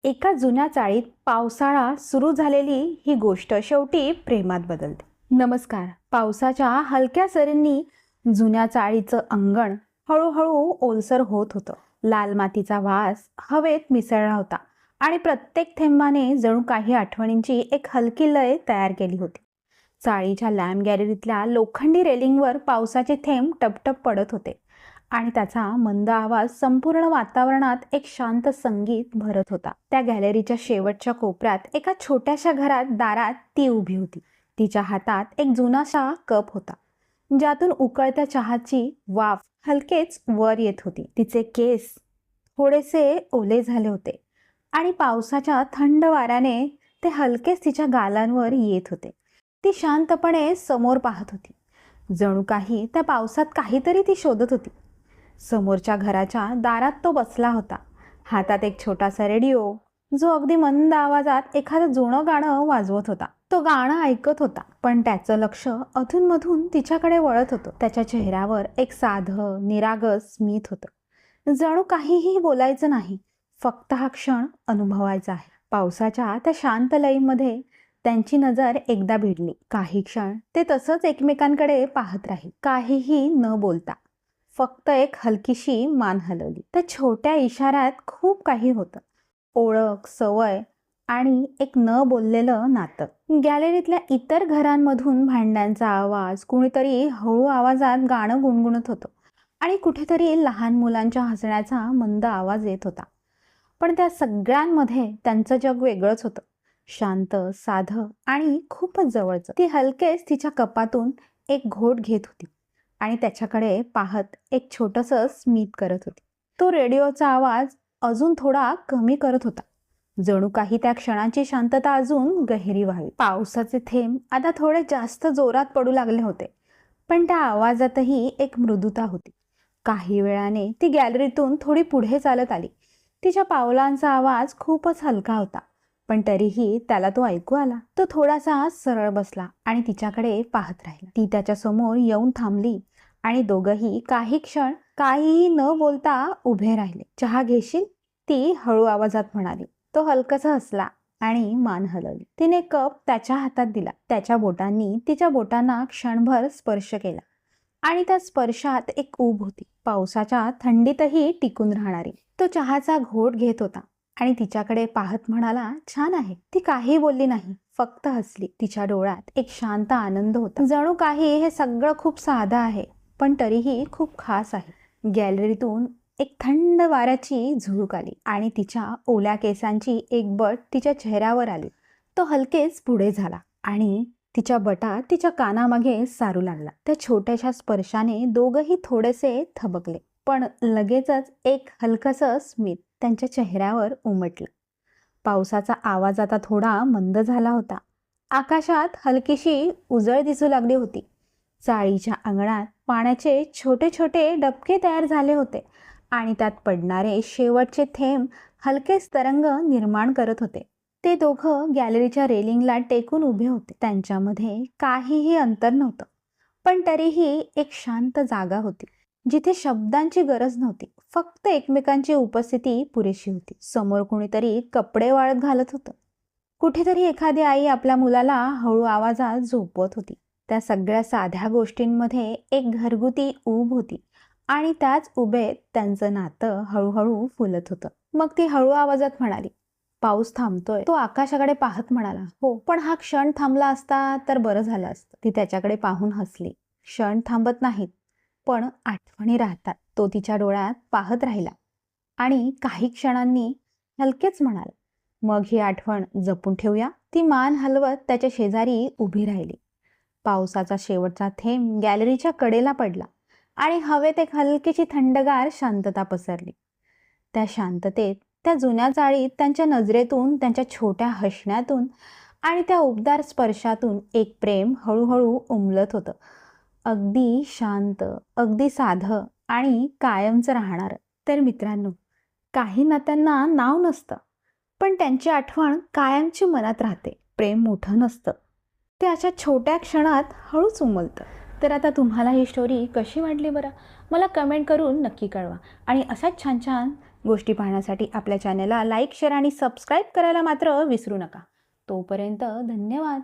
एका जुन्या चाळीत पावसाळा सुरू झालेली ही गोष्ट शेवटी प्रेमात बदलते. नमस्कार. पावसाच्या हलक्या सरींनी जुन्या चाळीचं अंगण हळूहळू ओलसर होत होतं. लाल मातीचा वास हवेत मिसळला होता आणि प्रत्येक थेंबाने जणू काही आठवणींची एक हलकी लय तयार केली होती. चाळीच्या लॅम्प गॅलरीतल्या लोखंडी रेलिंगवर पावसाचे थेंब टपटप पडत होते आणि त्याचा मंद आवाज संपूर्ण वातावरणात एक शांत संगीत भरत होता. त्या गॅलरीच्या शेवटच्या कोपऱ्यात एका छोट्याशा दारात ती उभी होती. तिच्या हातात एक जुनासा कप होता, ज्यातून उकळत्या चहाची वाफ हलकेच वर येत होती. तिचे केस थोडेसे ओले झाले होते आणि पावसाच्या थंड वाऱ्याने ते हलकेच तिच्या गालांवर येत होते. ती शांतपणे समोर पाहत होती, जणू काही त्या पावसात काहीतरी ती शोधत होती. समोरच्या घराच्या दारात तो बसला होता, हातात एक छोटासा रेडिओ, जो अगदी मंद आवाजात एखादं जुनं गाणं वाजवत होता. तो गाणं ऐकत होता, पण त्याचं लक्ष अधूनमधून तिच्याकडे वळत होतं. त्याच्या चेहऱ्यावर एक साधं निरागस स्मित होतं, जणू काहीही बोलायचं नाही, फक्त हा क्षण अनुभवायचा आहे. पावसाच्या त्या शांत लयीमध्ये त्यांची नजर एकदा भिडली. काही क्षण ते तसंच एकमेकांकडे पाहत राहील, काहीही न बोलता. फक्त एक हलकीशी मान हलवली. त्या छोट्या इशाऱ्यात खूप काही होतं, ओळख, सवय आणि एक न बोललेलं नातं. गॅलरीतल्या इतर घरांमधून भांड्यांचा आवाज, कुणीतरी हळू आवाजात गाणं गुणगुणत होतं आणि कुठेतरी लहान मुलांच्या हसण्याचा मंद आवाज येत होता. पण त्या सगळ्यांमध्ये त्यांचं जग वेगळंच होतं, शांत, साधं आणि खूपच जवळचं. ती हलकेच तिच्या कपातून एक घोट घेत होती आणि त्याच्याकडे पाहत एक छोटंसं स्मित करत होती. तो रेडिओचा आवाज अजून थोडा कमी करत होता, जणू काही त्या क्षणाची शांतता अजून गहिरी व्हावी. पावसाचे थेंब आता थोडे जास्त जोरात पडू लागले होते, पण त्या आवाजातही एक मृदुता होती. काही वेळाने ती गॅलरीतून थोडी पुढे चालत आली. तिच्या पावलांचा आवाज खूपच हलका होता, पण तरीही त्याला तो ऐकू आला. तो थोडासा सरळ बसला आणि तिच्याकडे पाहत राहिला. ती त्याच्या समोर येऊन थांबली आणि दोघंही काही क्षण काहीही न बोलता उभे राहिले. चहा घेशील? ती हळू आवाजात म्हणाली. तो हलकासा हसला आणि मान हलवली. तिने कप त्याच्या हातात दिला. त्याच्या बोटांनी तिच्या बोटांना क्षणभर स्पर्श केला आणि त्या स्पर्शात एक ऊब होती, पावसाच्या थंडीतही टिकून राहणारी. तो चहाचा घोट घेत होता आणि तिच्याकडे पाहत म्हणाला, छान आहे. ती काही बोलली नाही, फक्त हसली. तिच्या डोळ्यात एक शांत आनंद होता, जणू काही हे सगळं खूप साधं आहे, पण तरीही खूप खास आहे. गॅलरीतून एक थंड वाऱ्याची झुळूक आली आणि तिच्या ओल्या केसांची एक बट तिच्या चेहऱ्यावर आली. तो हलकेच पुढे झाला आणि तिच्या बटा तिच्या कानामागे सारू लागला. त्या छोट्याशा स्पर्शाने दोघंही थोडेसे थबकले, पण लगेचच एक हलकसं स्मित त्यांच्या चेहऱ्यावर उमटलं. पावसाचा आवाज आता थोडा मंद झाला होता. आकाशात हलकीशी उजळ दिसू लागली होती. चाळीच्या अंगणात पाण्याचे छोटे छोटे डबके तयार झाले होते आणि त्यात पडणारे शेवटचे थेंब हलकेच तरंग निर्माण करत होते. ते दोघं गॅलरीच्या रेलिंगला टेकून उभे होते. त्यांच्यामध्ये काहीही अंतर नव्हतं, पण तरीही एक शांत जागा होती, जिथे शब्दांची गरज नव्हती, फक्त एकमेकांची उपस्थिती पुरेशी होती. समोर कुणीतरी कपडे वाळत घालत होतं. कुठेतरी एखादी आई आपल्या मुलाला हळू आवाजात झोपवत होती. त्या सगळ्या साध्या गोष्टींमध्ये एक घरगुती ऊब होती आणि त्याच उभेत त्यांचं नातं हळूहळू फुलत होतं. मग ती हळू आवाजात म्हणाली, पाऊस थांबतोय. तो आकाशाकडे पाहत म्हणाला, हो, पण हा क्षण थांबला असता तर बरं झालं असतं. ती त्याच्याकडे पाहून हसली. क्षण थांबत नाहीत, पण आठवणी राहतात. तो तिच्या डोळ्यात पाहत राहिला आणि काही क्षणांनी हलकेच म्हणाला, मग ही आठवण जपून ठेवूया. ती मान हलवत त्याच्या शेजारी उभी राहिली. पावसाचा शेवटचा थेंब गॅलरीच्या कडेला पडला आणि हवेत एक हलकीशी थंडगार शांतता पसरली. त्या शांततेत, त्या जुन्या चाळीत त्यांच्या नजरेतून, त्यांच्या छोट्या हसण्यातून आणि त्या उबदार स्पर्शातून एक प्रेम हळूहळू उमलत होतं, अगदी शांत, अगदी साधं आणि कायमचं राहणारं. तर मित्रांनो, काही नात्यांना नाव नसतं, पण त्यांची आठवण कायमची मनात राहते. प्रेम मोठं नसतं, ते अशा छोट्या क्षणात हळूच उमलतं. तर आता तुम्हाला ही स्टोरी कशी वाटली बरं? मला कमेंट करून नक्की कळवा आणि अशाच छान छान गोष्टी पाहण्यासाठी आपल्या चॅनलला लाईक, शेअर आणि सबस्क्राईब करायला मात्र विसरू नका. तोपर्यंत धन्यवाद.